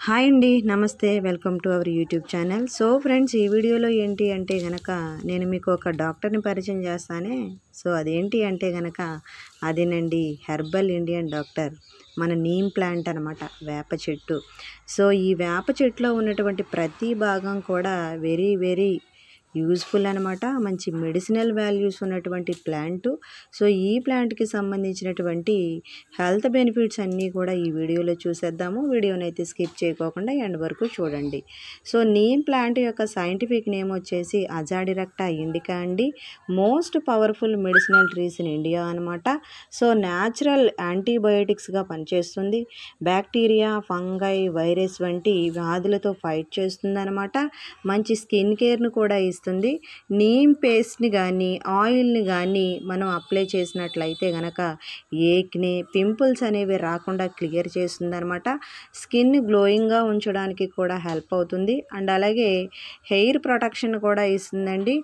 Hi అండి, నమస్తే. Welcome to our YouTube channel. So friends, ఈ వీడియోలో ఏంటి అంటే గనక నేను మీకు ఒక డాక్టర్ని పరిచయం చేస్తానే. సో అదేంటి అంటే గనక అదేనండి, హెర్బల్ ఇండియన్ డాక్టర్. మన నీమ్ ప్లాంట్ అనమాట, వేప చెట్టు. సో ఈ వేప చెట్టులో ఉన్నటువంటి ప్రతి భాగం కూడా వెరీ వెరీ యూజ్ఫుల్ అనమాట. మంచి మెడిసినల్ వాల్యూస్ ఉన్నటువంటి ప్లాంటు. సో ఈ ప్లాంట్కి సంబంధించినటువంటి హెల్త్ బెనిఫిట్స్ అన్నీ కూడా ఈ వీడియోలో చూసేద్దాము. వీడియోని అయితే స్కిప్ చేయకోకుండా ఎండ్ వరకు చూడండి. సో నీమ్ ప్లాంట్ యొక్క సైంటిఫిక్ నేమ్ వచ్చేసి అజాడిరక్టా ఇండికా అండి. Most powerful medicinal trees in India అనమాట. సో న్యాచురల్ యాంటీబయోటిక్స్గా పనిచేస్తుంది. బ్యాక్టీరియా, ఫంగై, వైరస్ వంటి వ్యాధులతో ఫైట్ చేస్తుంది అనమాట. మంచి స్కిన్ కేర్ను కూడా ఇస్తుంది. నీమ్ పేస్ట్ని కానీ ఆయిల్ని కానీ మనం అప్లై చేసినట్లయితే గనక ఏక్ని, పింపుల్స్ అనేవి రాకుండా క్లియర్ చేస్తుంది అనమాట. స్కిన్ గ్లోయింగ్గా ఉంచడానికి కూడా హెల్ప్ అవుతుంది. అండ్ అలాగే హెయిర్ ప్రొటెక్షన్ కూడా ఇస్తుందండి.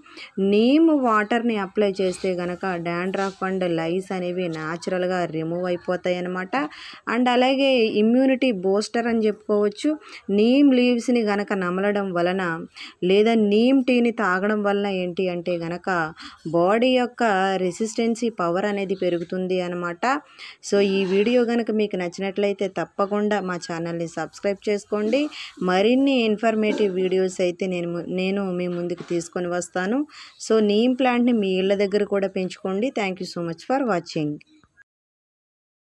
నీమ్ వాటర్ని అప్లై చేస్తే గనక డాండ్రఫ్ అండ్ లైస్ అనేవి న్యాచురల్గా రిమూవ్ అయిపోతాయి అనమాట. అండ్ అలాగే ఇమ్యూనిటీ బూస్టర్ అని చెప్పుకోవచ్చు. నీమ్ లీవ్స్ని గనక నమలడం వలన లేదా నీమ్ టీని తాగడం వలన ఏంటి అంటే గనక బాడీ యొక్క రెసిస్టెన్సీ పవర్ అనేది పెరుగుతుంది అనమాట. సో ఈ వీడియో కనుక మీకు నచ్చినట్లయితే తప్పకుండా మా ఛానల్ని సబ్స్క్రైబ్ చేసుకోండి. మరిన్ని ఇన్ఫర్మేటివ్ వీడియోస్ అయితే నేను మీ ముందుకు తీసుకొని వస్తాను. సో నీమ్ ప్లాంట్ని మీ ఇళ్ళ దగ్గర కూడా పెంచుకోండి. Thank you so much for watching.